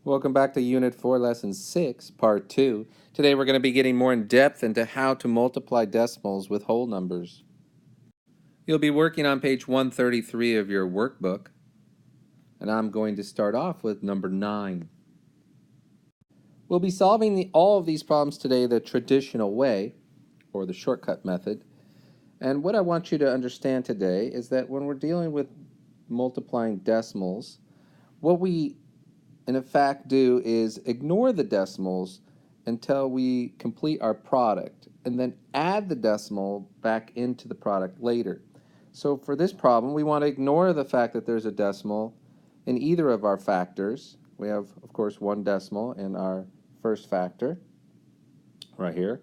Welcome back to Unit 4, Lesson 6, Part 2. Today we're going to be getting more in depth into how to multiply decimals with whole numbers. You'll be working on page 133 of your workbook, and I'm going to start off with number 9. We'll be solving all of these problems today the traditional way, or the shortcut method. And what I want you to understand today is that when we're dealing with multiplying decimals, what we in fact do is ignore the decimals until we complete our product and then add the decimal back into the product later. So for this problem, we want to ignore the fact that there's a decimal in either of our factors. We have, of course, one decimal in our first factor right here.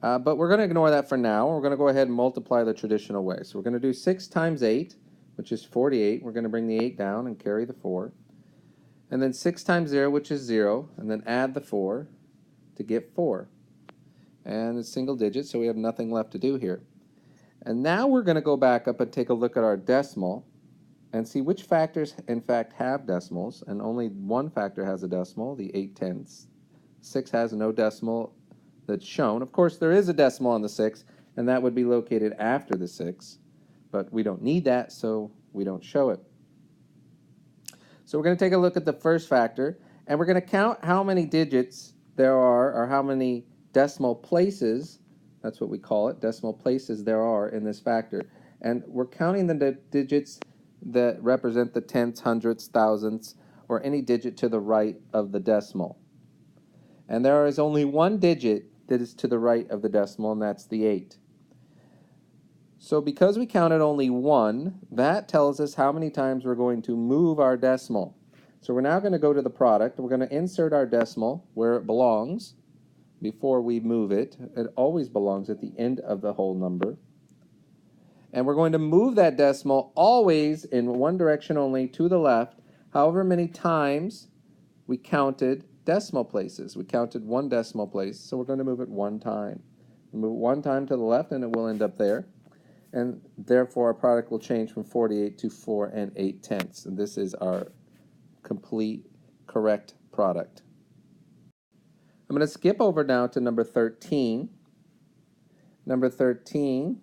But we're going to ignore that for now. We're going to go ahead and multiply the traditional way. So we're going to do 6 times 8, which is 48. We're going to bring the 8 down and carry the 4. And then 6 times 0, which is 0, and then add the 4 to get 4. And it's single digits, so we have nothing left to do here. And now we're going to go back up and take a look at our decimal and see which factors, in fact, have decimals. And only one factor has a decimal, the 8/10. 6 has no decimal that's shown. Of course, there is a decimal on the 6, and that would be located after the 6. But we don't need that, so we don't show it. So we're going to take a look at the first factor, and we're going to count how many digits there are, or how many decimal places, that's what we call it, decimal places there are in this factor. And we're counting the digits that represent the tenths, hundredths, thousandths, or any digit to the right of the decimal. And there is only one digit that is to the right of the decimal, and that's the 8. So because we counted only 1, that tells us how many times we're going to move our decimal. So we're now going to go to the product. We're going to insert our decimal where it belongs before we move it. It always belongs at the end of the whole number. And we're going to move that decimal always in one direction only, to the left, however many times we counted decimal places. We counted one decimal place, so we're going to move it one time. We move it one time to the left, and it will end up there. And therefore, our product will change from 48 to 4 8/10. And this is our complete, correct product. I'm going to skip over now to number 13. Number 13,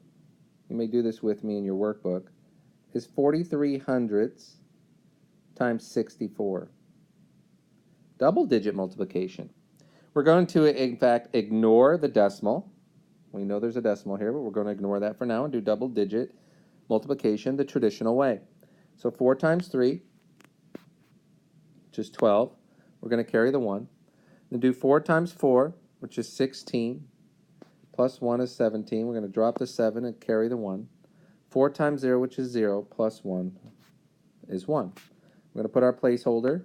you may do this with me in your workbook, is 43 hundredths times 64. Double-digit multiplication. We're going to, in fact, ignore the decimal. We know there's a decimal here, but we're going to ignore that for now and do double-digit multiplication the traditional way. So 4 times 3, which is 12. We're going to carry the 1. Then do 4 times 4, which is 16. Plus 1 is 17. We're going to drop the 7 and carry the 1. 4 times 0, which is 0, plus 1 is 1. We're going to put our placeholder.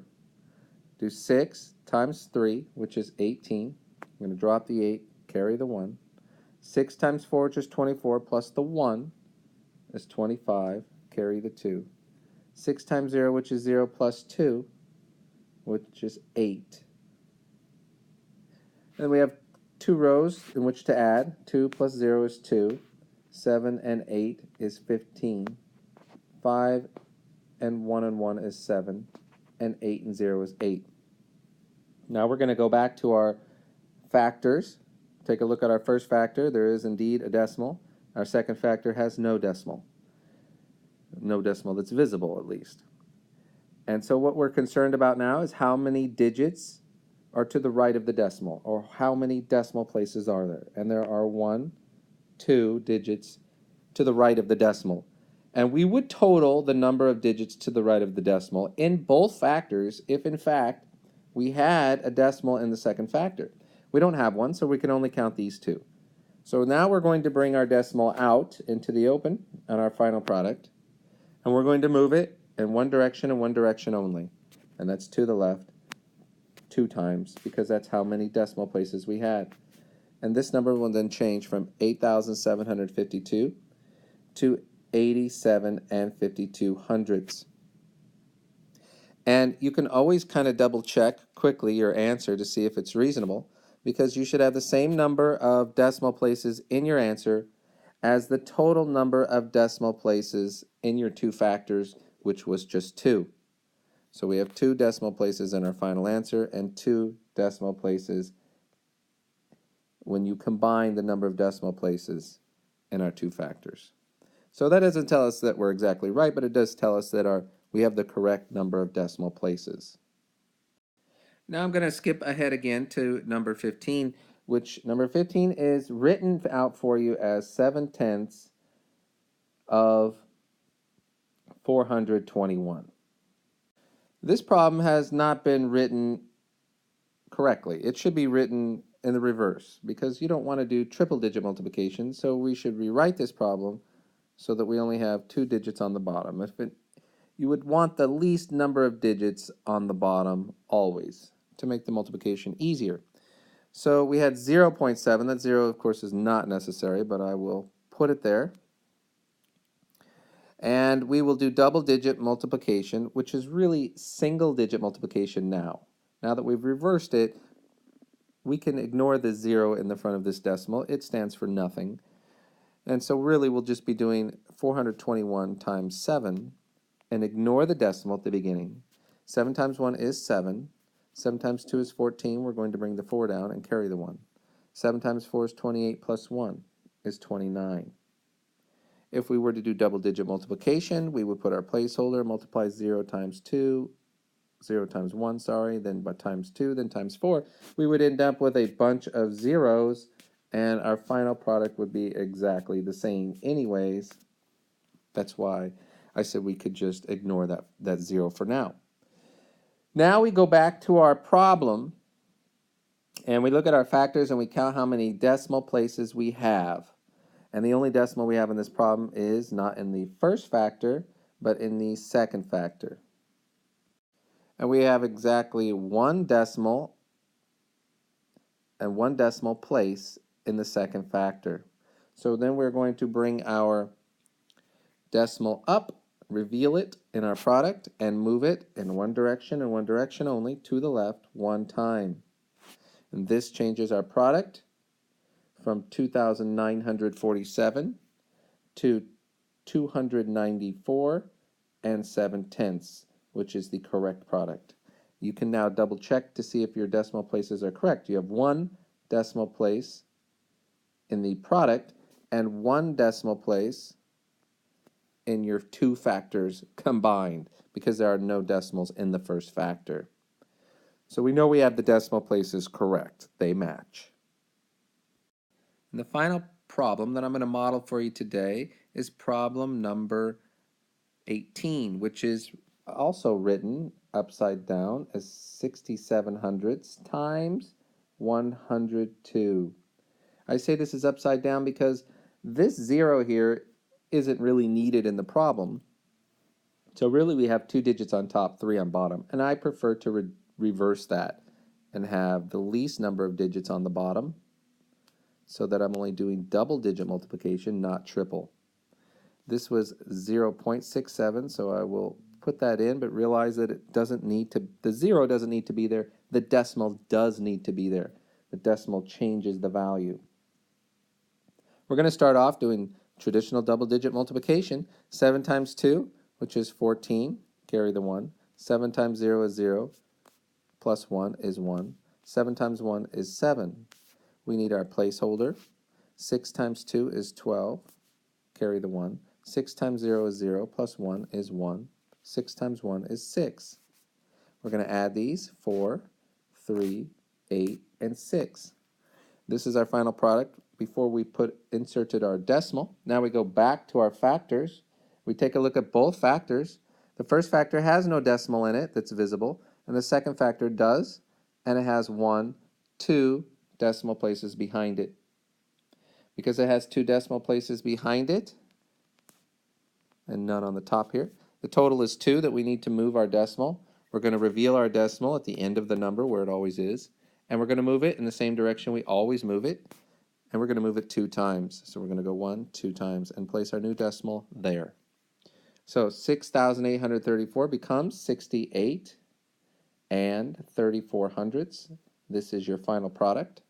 Do 6 times 3, which is 18. We're going to drop the 8, carry the 1. 6 times 4, which is 24, plus the 1 is 25, carry the 2. 6 times 0, which is 0, plus 2, which is 8. Then we have 2 rows in which to add. 2 plus 0 is 2. 7 and 8 is 15. 5 and 1 is 7. And 8 and 0 is 8. Now we're going to go back to our factors. Take a look at our first factor. There is indeed a decimal. Our second factor has no decimal. No decimal that's visible, at least. And so what we're concerned about now is how many digits are to the right of the decimal, or how many decimal places are there. And there are 1, 2 digits to the right of the decimal. And we would total the number of digits to the right of the decimal in both factors if, in fact, we had a decimal in the second factor. We don't have one, so we can only count these 2. So now we're going to bring our decimal out into the open on our final product, and we're going to move it in one direction and one direction only, and that's to the left 2 times, because that's how many decimal places we had. And this number will then change from 8,752 to 87 52 hundredths. And you can always kind of double check quickly your answer to see if it's reasonable, because you should have the same number of decimal places in your answer as the total number of decimal places in your 2 factors, which was just 2. So we have 2 decimal places in our final answer and 2 decimal places when you combine the number of decimal places in our 2 factors. So that doesn't tell us that we're exactly right, but it does tell us that we have the correct number of decimal places. Now I'm going to skip ahead again to number 15, which number 15 is written out for you as 7/10 of 421. This problem has not been written correctly. It should be written in the reverse because you don't want to do triple digit multiplication, so we should rewrite this problem so that we only have 2 digits on the bottom. You would want the least number of digits on the bottom always to make the multiplication easier. So we had 0.7. That 0, of course, is not necessary, but I will put it there. And we will do double-digit multiplication, which is really single-digit multiplication now. Now that we've reversed it, we can ignore the 0 in the front of this decimal. It stands for nothing. And so really we'll just be doing 421 times 7 and ignore the decimal at the beginning. 7 times 1 is 7. 7 times 2 is 14. We're going to bring the 4 down and carry the 1. 7 times 4 is 28 plus 1 is 29. If we were to do double-digit multiplication, we would put our placeholder, multiply 0 times 2, 0 times 1, sorry, then times 2, then times 4. We would end up with a bunch of zeros, and our final product would be exactly the same anyways. That's why I said we could just ignore that 0 for now. Now we go back to our problem, and we look at our factors and we count how many decimal places we have. And the only decimal we have in this problem is not in the first factor, but in the second factor. And we have exactly 1 decimal and 1 decimal place in the second factor. So then we're going to bring our decimal up, reveal it in our product, and move it in one direction and one direction only to the left 1 time. And this changes our product from 2,947 to 294 and 7/10, which is the correct product. You can now double check to see if your decimal places are correct. You have 1 decimal place in the product and 1 decimal place in your 2 factors combined because there are no decimals in the first factor. So we know we have the decimal places correct. They match. And the final problem that I'm going to model for you today is problem number 18, which is also written upside down as 6/700 times 102. I say this is upside down because this 0 here isn't really needed in the problem. So really we have 2 digits on top, 3 on bottom, and I prefer to reverse that and have the least number of digits on the bottom so that I'm only doing double-digit multiplication, not triple. This was 0.67, so I will put that in, but realize that the 0 doesn't need to be there. The decimal does need to be there. The decimal changes the value. We're going to start off doing traditional double-digit multiplication. 7 times 2, which is 14, carry the 1. 7 times 0 is 0, plus 1 is 1. 7 times 1 is 7. We need our placeholder. 6 times 2 is 12, carry the 1. 6 times 0 is 0, plus 1 is 1. 6 times 1 is 6. We're going to add these, 4, 3, 8, and 6. This is our final product before we inserted our decimal. Now we go back to our factors. We take a look at both factors. The first factor has no decimal in it that's visible, and the second factor does, and it has 1, 2 decimal places behind it. Because it has 2 decimal places behind it, and none on the top here, the total is 2 that we need to move our decimal. We're going to reveal our decimal at the end of the number where it always is, and we're going to move it in the same direction we always move it, and we're going to move it 2 times. So we're going to go 1, 2 times, and place our new decimal there. So 6,834 becomes 68 and 34 hundredths. This is your final product.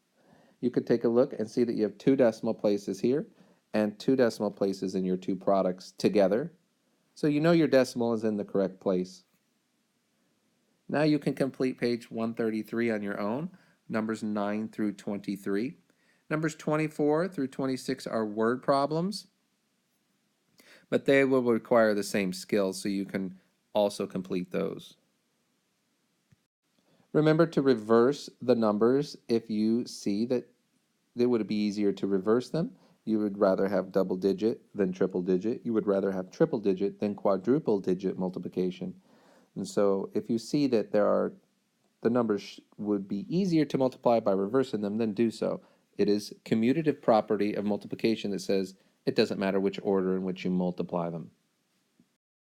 You could take a look and see that you have 2 decimal places here and 2 decimal places in your 2 products together. So you know your decimal is in the correct place. Now you can complete page 133 on your own, numbers 9 through 23. Numbers 24 through 26 are word problems, but they will require the same skills, so you can also complete those. Remember to reverse the numbers if you see that it would be easier to reverse them. You would rather have double digit than triple digit. You would rather have triple digit than quadruple digit multiplication. And so if you see that the numbers would be easier to multiply by reversing them, then do so. It is commutative property of multiplication that says it doesn't matter which order in which you multiply them.